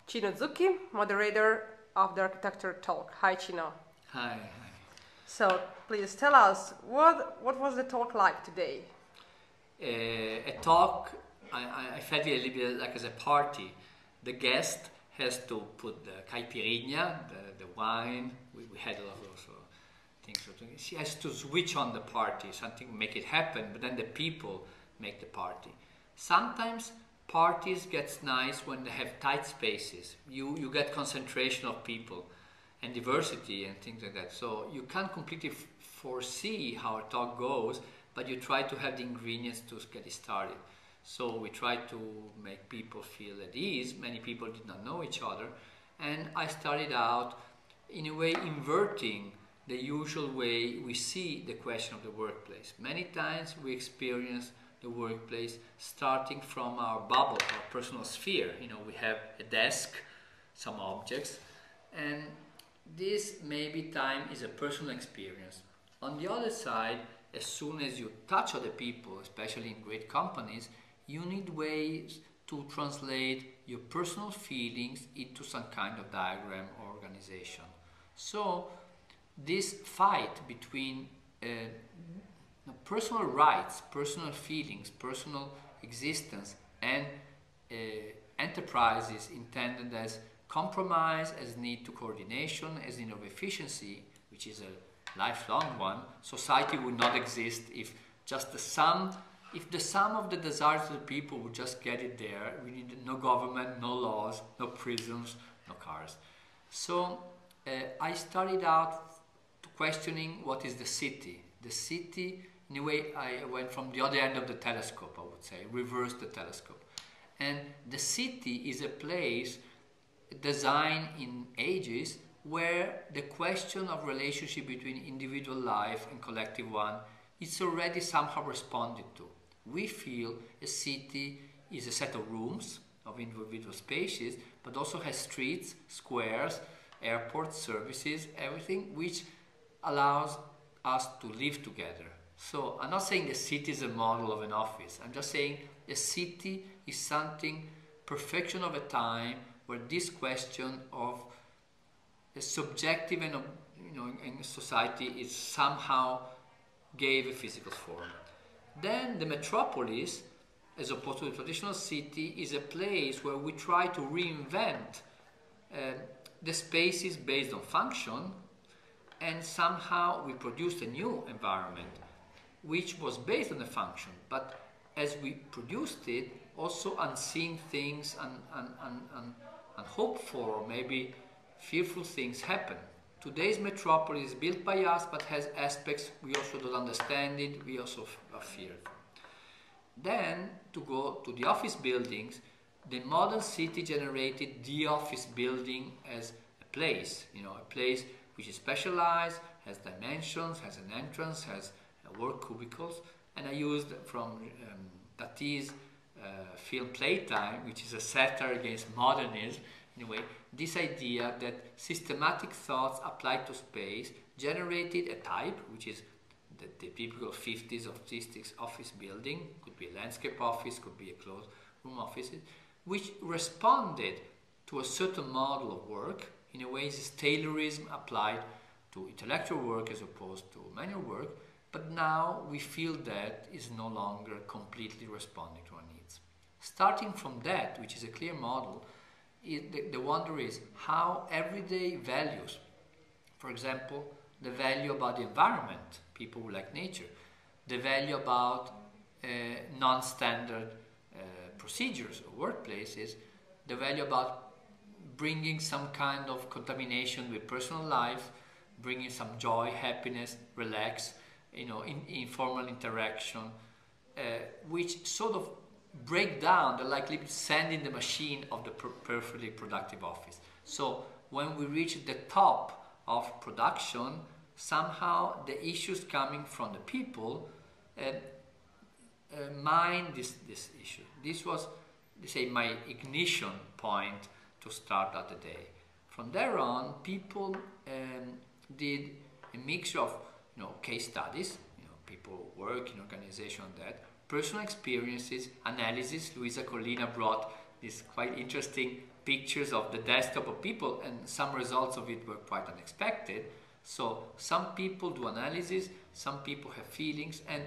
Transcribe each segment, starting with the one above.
Cino Zucchi, moderator of the architecture talk. Hi, Cino. Hi. So, please tell us, what was the talk like today? A talk, I felt it a little bit like as a party. The guest has to put the caipirinha, the wine. We had a lot of those things. She has to switch on the party, something make it happen, but then the people make the party. Sometimes parties gets nice when they have tight spaces. You get concentration of people and diversity and things like that. So you can't completely foresee how a talk goes, but you try to have the ingredients to get it started. So we try to make people feel at ease. Many people did not know each other. And I started out in a way inverting the usual way we see the question of the workplace. Many times we experience the workplace starting from our bubble, our personal sphere. You know, we have a desk, some objects, and this maybe time is a personal experience. On the other side, as soon as you touch other people, especially in great companies, you need ways to translate your personal feelings into some kind of diagram or organization. So this fight between personal rights, personal feelings, personal existence, and enterprises intended as compromise, as need to coordination, as need of efficiency, which is a lifelong one. Society would not exist if just the sum of the desires of the people would just get it there. We need no government, no laws, no prisons, no cars. So I started out questioning what is the city. The city, in a way, I went from the other end of the telescope, I would say, reversed the telescope. And the city is a place designed in ages where the question of relationship between individual life and collective one is already somehow responded to. We feel a city is a set of rooms, of individual spaces, but also has streets, squares, airports, services, everything which allows us to live together. So I'm not saying the city is a model of an office. I'm just saying a city is something, perfection of a time, where this question of a subjective and in society is somehow gave a physical form. Then the metropolis, as opposed to the traditional city, is a place where we try to reinvent the spaces based on function, and somehow we produced a new environment which was based on the function, but as we produced it, also unseen things and hoped for, maybe fearful things happen. Today's metropolis is built by us, but has aspects we also don't understand it, we also are feared. Then, to go to the office buildings, the modern city generated the office building as a place, a place which is specialized, has dimensions, has an entrance, has work cubicles, and I used from Tati's film Playtime, which is a satire against modernism, in a way, this idea that systematic thoughts applied to space generated a type, which is the typical 50s or 60s office building, could be a landscape office, could be a closed room office, which responded to a certain model of work. In a way, this is Taylorism applied to intellectual work as opposed to manual work, but now we feel that is no longer completely responding to our needs. Starting from that, which is a clear model, the wonder is how everyday values, for example, the value about the environment, people who like nature, the value about non-standard procedures or workplaces, the value about bringing some kind of contamination with personal life, bringing some joy, happiness, relax, informal interaction, which sort of break down the likely sand in the machine of the perfectly productive office. So when we reach the top of production, somehow the issues coming from the people mind this issue. This was, let's say, my ignition point to start out the day. From there on, people did a mixture of case studies, people work in organization on that, personal experiences, analysis. Luisa Collina brought this quite interesting pictures of the desktop of people, and some results of it were quite unexpected. So some people do analysis, some people have feelings, and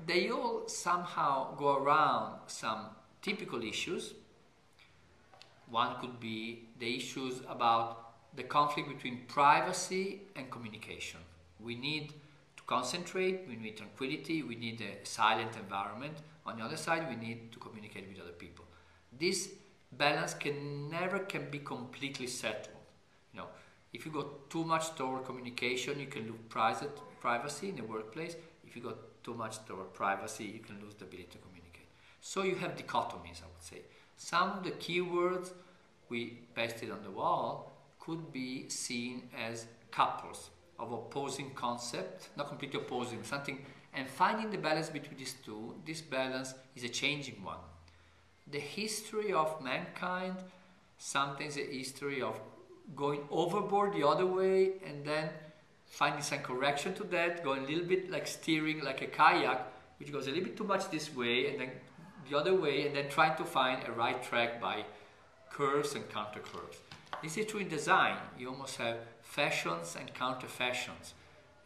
they all somehow go around some typical issues. One could be the issues about the conflict between privacy and communication. We need to concentrate, we need tranquility, we need a silent environment. On the other side, we need to communicate with other people. This balance never be completely settled. You know, if you go too much toward communication, you can lose privacy in the workplace. If you go too much toward privacy, you can lose the ability to communicate. So you have dichotomies, I would say. Some of the keywords we pasted on the wall could be seen as couples of opposing concepts, not completely opposing, something, and finding the balance between these two. This balance is a changing one. The history of mankind, sometimes a history of going overboard the other way and then finding some correction to that, going a little bit like steering like a kayak, which goes a little bit too much this way and then the other way, and then trying to find a right track by curves and counter curves. This is true in design. You almost have fashions and counter fashions,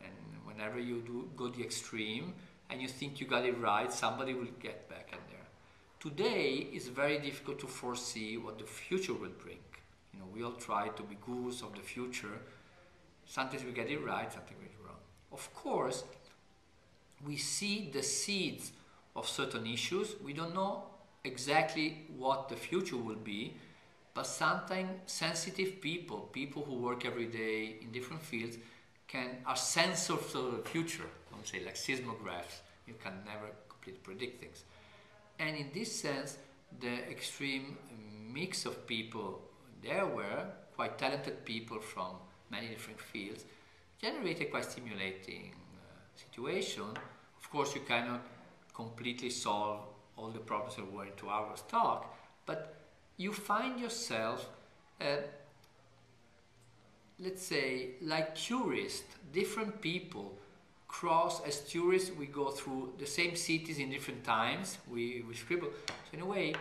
and whenever you go the extreme and you think you got it right, somebody will get back in there. Today it's very difficult to foresee what the future will bring. You know, we all try to be gurus of the future. Sometimes we get it right, sometimes we get it wrong. Of course, we see the seeds of certain issues. We don't know exactly what the future will be, but sometimes sensitive people who work every day in different fields, are sensors of the future. I would say like seismographs. You can never completely predict things. And in this sense, the extreme mix of people there were quite talented people from many different fields, generated quite stimulating situation. Of course, you cannot completely solve all the problems that were in 2 hours talk, but you find yourself, let's say, like tourists. Different people cross as tourists. We go through the same cities in different times. We scribble. So in a way,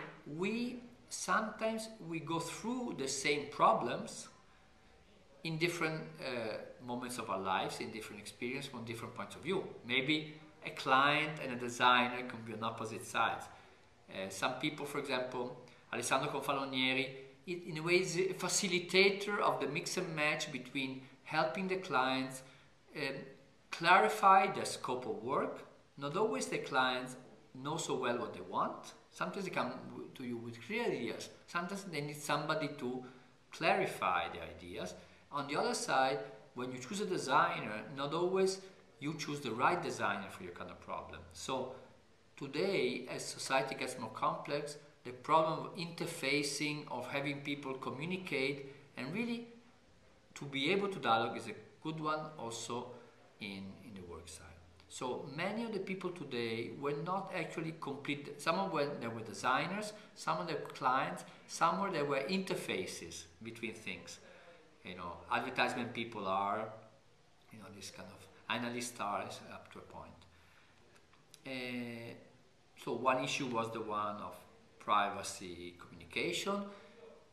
sometimes we go through the same problems in different moments of our lives, in different experiences, from different points of view. Maybe a client and a designer can be on opposite sides. Some people, for example, Alessandro Confalonieri, in a way is a facilitator of the mix and match between helping the clients clarify their scope of work. Not always the clients know so well what they want. Sometimes they come to you with clear ideas. Sometimes they need somebody to clarify the ideas. On the other side, when you choose a designer, not always you choose the right designer for your kind of problem. So today, as society gets more complex, the problem of interfacing, of having people communicate and really to be able to dialogue is a good one also in the work side. So many of the people today were not actually complete. Some of them were designers, some of them were clients, some of them were interfaces between things. You know, advertisement people are, you know, this kind of analyst stars up to a point. So one issue was the one of privacy communication.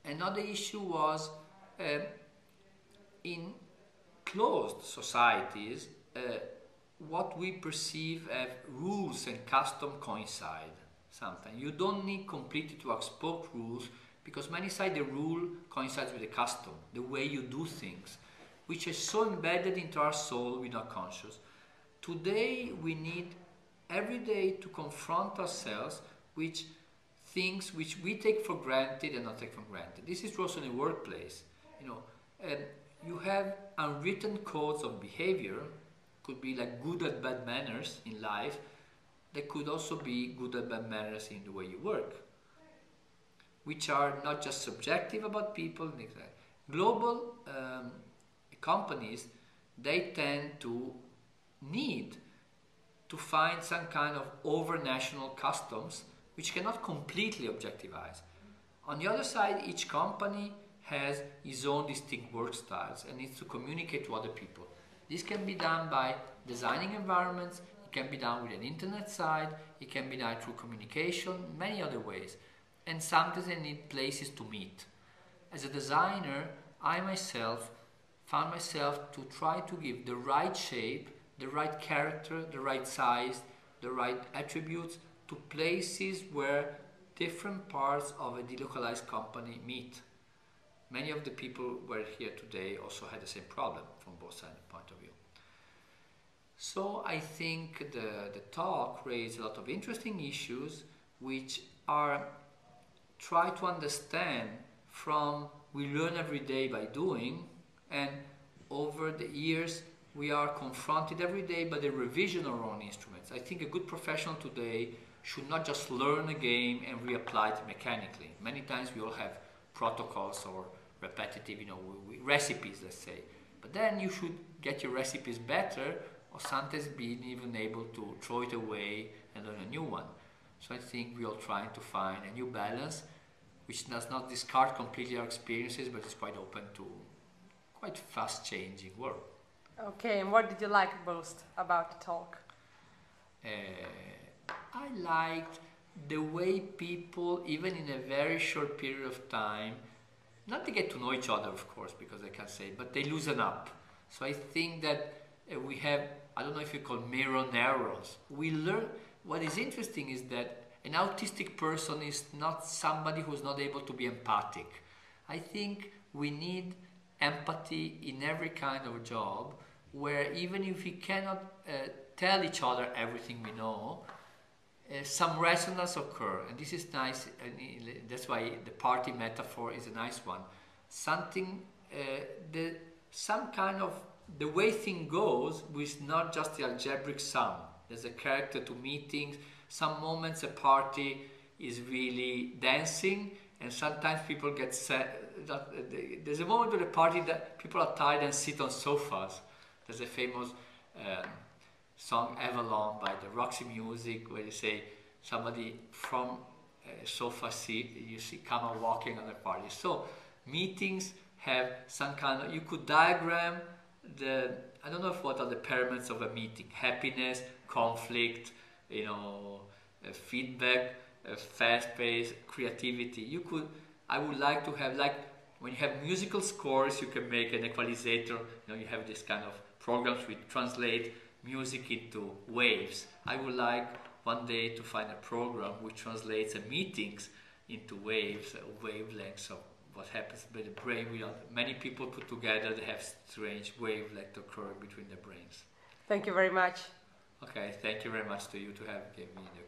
Another issue was in closed societies, what we perceive as rules and custom coincide. Sometimes you don't need completely to outspoke rules, because many times the rule coincides with the custom, the way you do things, which is so embedded into our soul we're not conscious. Today we need every day to confront ourselves with things which we take for granted and not take for granted. This is also in the workplace. You know, you have unwritten codes of behavior, could be like good and bad manners in life. There could also be good and bad manners in the way you work, which are not just subjective about people. Global companies, they tend to need to find some kind of over-national customs which cannot completely objectivize. On the other side, each company has its own distinct work styles and needs to communicate to other people. This can be done by designing environments, it can be done with an internet site, it can be done through communication, many other ways. And sometimes they need places to meet. as a designer, I myself found myself to try to give the right shape, the right character, the right size, the right attributes to places where different parts of a delocalized company meet. Many of the people who are here today also had the same problem from both sides of the point of view. So I think the talk raised a lot of interesting issues which are try to understand from we learn every day by doing, and over the years we are confronted every day by the revision of our own instruments. I think a good professional today should not just learn a game and reapply it mechanically. Many times we all have protocols or repetitive, recipes, let's say. But then you should get your recipes better, or sometimes being even able to throw it away and learn a new one. So I think we are trying to find a new balance which does not discard completely our experiences, but is quite open to quite fast changing world. Okay, and what did you like most about the talk? I liked the way people, even in a very short period of time, not to get to know each other, of course, because I can't say, but they loosen up. So I think that we have, I don't know if you call mirror neurons. We learn, what is interesting is that an autistic person is not somebody who's not able to be empathic. I think we need empathy in every kind of job, where even if we cannot tell each other everything we know, some resonance occur, and this is nice, and that's why the party metaphor is a nice one. Something, some kind of, the way thing goes with not just the algebraic sum. There's a character to meetings. Some moments a party is really dancing, and sometimes people get sad. There's a moment with a party that people are tired and sit on sofas. There's a famous song Avalon by the Roxy Music where they say somebody from a sofa seat you see come out walking on the party. So meetings have some kind of, you could diagram the, I don't know what are the pyramids of a meeting: happiness, conflict, feedback, fast pace, creativity. You could, I would like to have, like when you have musical scores, you can make an equalizer. You have this kind of programs which translate music into waves. I would like one day to find a program which translates meetings into waves, wavelengths of what happens with the brain. Many people put together, they have strange wavelengths occurring between their brains. Thank you very much. Okay, thank you very much to you to have given me the